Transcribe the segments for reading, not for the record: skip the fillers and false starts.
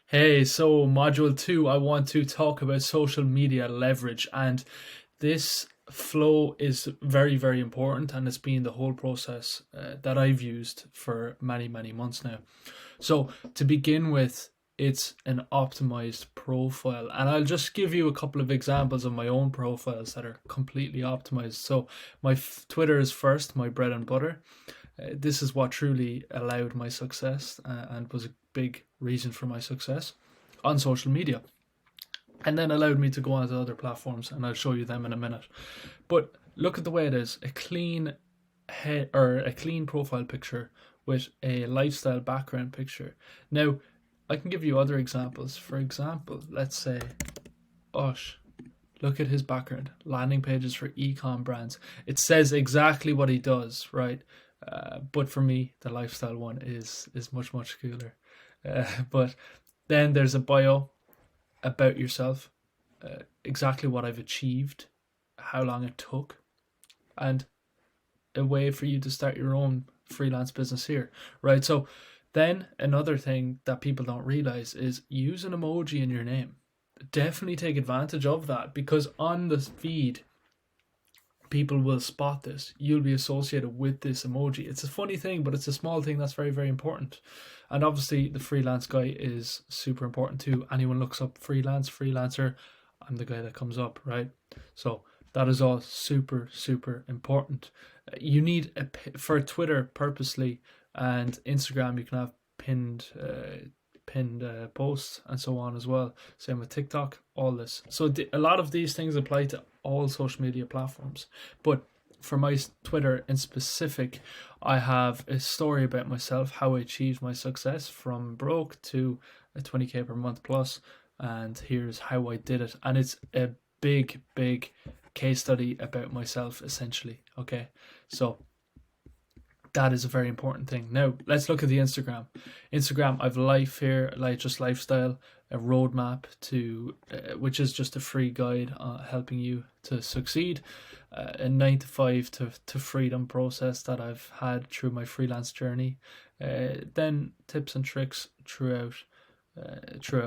Hey, so module two, I want to talk about social media leverage, and this flow is very, very important, and it's been the whole process that I've used for many, many months now. So, to begin with, it's an optimized profile, and I'll just give you a couple of examples of my own profiles that are completely optimized. So, my Twitter is first, my bread and butter. This is what truly allowed my success and was a big reason for my success on social media, and then allowed me to go onto other platforms, and I'll show you them in a minute. But look at the way it is: a clean head or a clean profile picture with a lifestyle background picture. Now, I can give you other examples. For example, let's say Osh. Look at his background. Landing pages for ecom brands. It says exactly what he does, right? But for me, the lifestyle one is much cooler. But then there's a bio about yourself, exactly what I've achieved, how long it took, and a way for you to start your own freelance business here, right? So then another thing that people don't realize is use an emoji in your name. Definitely take advantage of that, because on the feed people will spot this. You'll be associated with this emoji. It's a funny thing, but it's a small thing that's very, very important. And obviously, the freelance guy is super important too. Anyone looks up freelancer, I'm the guy that comes up, right? So that is all super, super important. You need for Twitter purposely, and Instagram you can have pinned posts and so on as well. Same with TikTok, all this. So a lot of these things apply to all social media platforms. But for my Twitter in specific, I have a story about myself, how I achieved my success from broke to a 20k per month plus, and here's how I did it. And it's a big case study about myself, essentially. Okay, so that is a very important thing. Now, let's look at the Instagram. Instagram, I've life here, like just lifestyle, a roadmap to, which is just a free guide helping you to succeed, a 9 to 5 to freedom process that I've had through my freelance journey, then tips and tricks throughout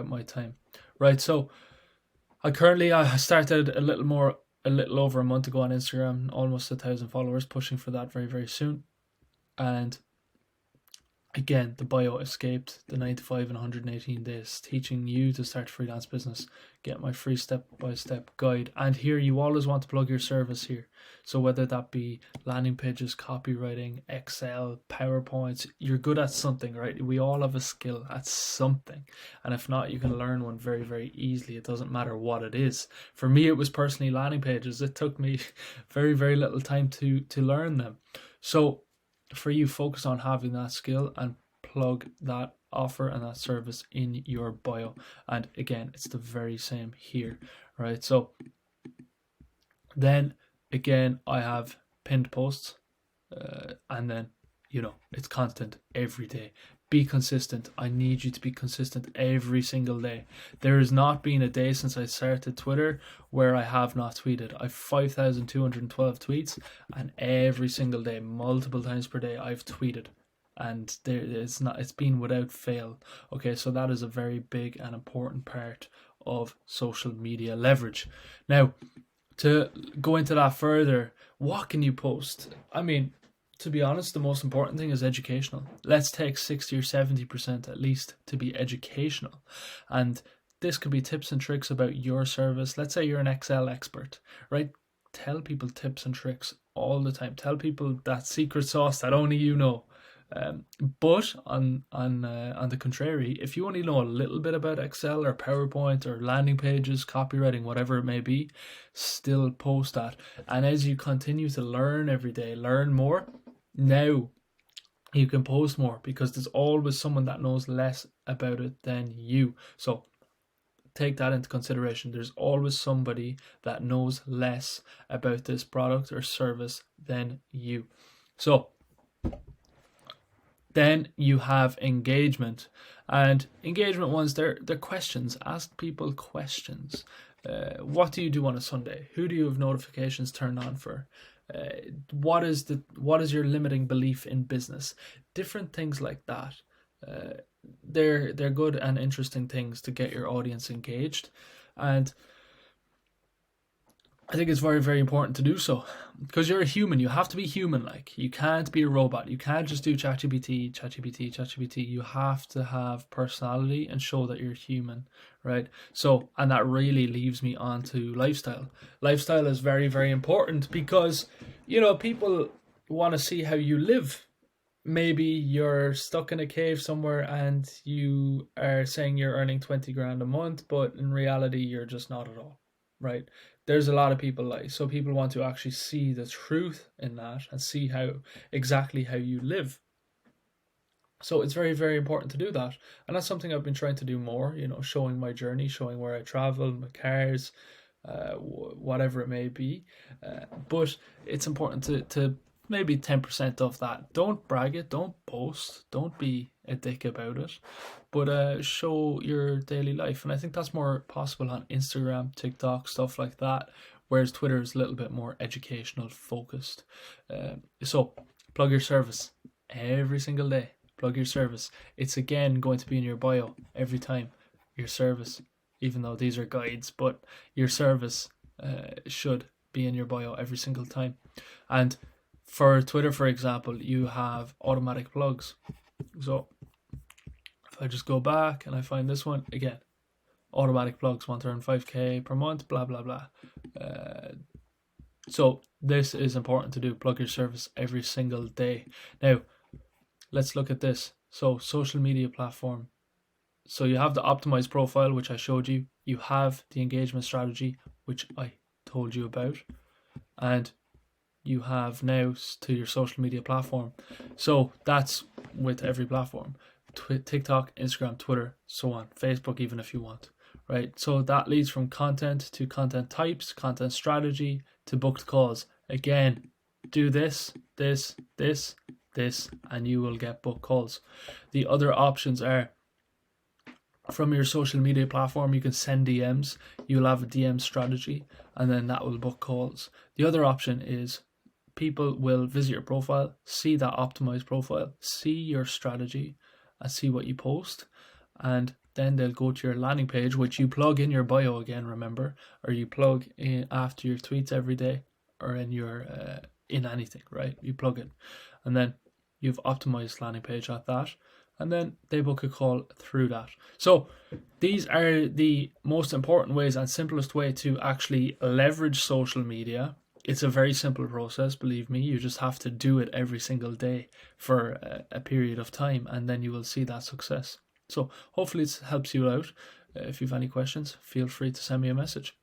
my time. Right, so I started a little over a month ago on Instagram, almost 1,000 followers, pushing for that very, very soon. And again, the bio escaped the 9 to 5 in 118 days, teaching you to start a freelance business. Get my free step-by-step guide. And here, you always want to plug your service here. So whether that be landing pages, copywriting, Excel, PowerPoints, you're good at something, right? We all have a skill at something. And if not, you can learn one very, very easily. It doesn't matter what it is. For me, it was personally landing pages. It took me very, very little time to learn them. So for you, focus on having that skill and plug that offer and that service in your bio. And again, it's the very same here, right? So then again, I have pinned posts, and then it's content every day. Be consistent. I need you to be consistent every single day. There has not been a day since I started Twitter where I have not tweeted. I've 5,212 tweets, and every single day, multiple times per day, I've tweeted. And it's been without fail. Okay, so that is a very big and important part of social media leverage. Now, to go into that further, what can you post? I mean, to be honest, the most important thing is educational. Let's take 60 or 70% at least to be educational. And this could be tips and tricks about your service. Let's say you're an Excel expert, right? Tell people tips and tricks all the time. Tell people that secret sauce that only you know. But on the contrary, if you only know a little bit about Excel or PowerPoint or landing pages, copywriting, whatever it may be, still post that. And as you continue to learn every day, learn more, now you can post more, because there's always someone that knows less about it than you. So take that into consideration. There's always somebody that knows less about this product or service than you. So then you have engagement, and engagement ones, they're questions. Ask people questions. What do you do on a Sunday? Who do you have notifications turned on for? What is your limiting belief in business? Different things like that. they're good and interesting things to get your audience engaged, and I think it's very, very important to do so, because you're a human. You have to be human. Like, you can't be a robot. You can't just do ChatGPT. You have to have personality and show that you're human, right? So, and that really leaves me on to lifestyle. Lifestyle is very, very important because, people want to see how you live. Maybe you're stuck in a cave somewhere and you are saying you're earning 20 grand a month, but in reality, you're just not at all, right? There's a lot of people like, so people want to actually see the truth in that and see exactly how you live. So it's very, very important to do that. And that's something I've been trying to do more, showing my journey, showing where I travel, my cars, whatever it may be. But it's important to maybe 10% of that. Don't brag it, don't boast, don't be a dick about it, but show your daily life. And I think that's more possible on Instagram, TikTok, stuff like that, whereas Twitter is a little bit more educational focused. So plug your service every single day. Plug your service. It's again going to be in your bio every time. Your service, even though these are guides, but your service should be in your bio every single time. And for Twitter, for example, you have automatic plugs. So if I just go back and I find this one again, automatic plugs, want to earn 5k per month, blah blah blah. So this is important to do. Plug your service every single day. Now let's look at this. So social media platform. So you have the optimized profile, which I showed you. You have the engagement strategy, which I told you about, and you have now to your social media platform. So that's with every platform: TikTok, Instagram, Twitter, so on, Facebook, even if you want, right? So that leads from content to content types, content strategy to booked calls. Again, do this, and you will get booked calls. The other options are, from your social media platform, you can send DMs. You'll have a DM strategy, and then that will book calls. The other option is people will visit your profile, see that optimized profile, see your strategy, and see what you post, and then they'll go to your landing page, which you plug in your bio again, remember, or you plug in after your tweets every day, or in your in anything, right? You plug it, and then you've optimized landing page at that, and then they book a call through that. So these are the most important ways and simplest way to actually leverage social media. It's a very simple process, believe me. You just have to do it every single day for a period of time, and then you will see that success. So hopefully it helps you out. If you have any questions, feel free to send me a message.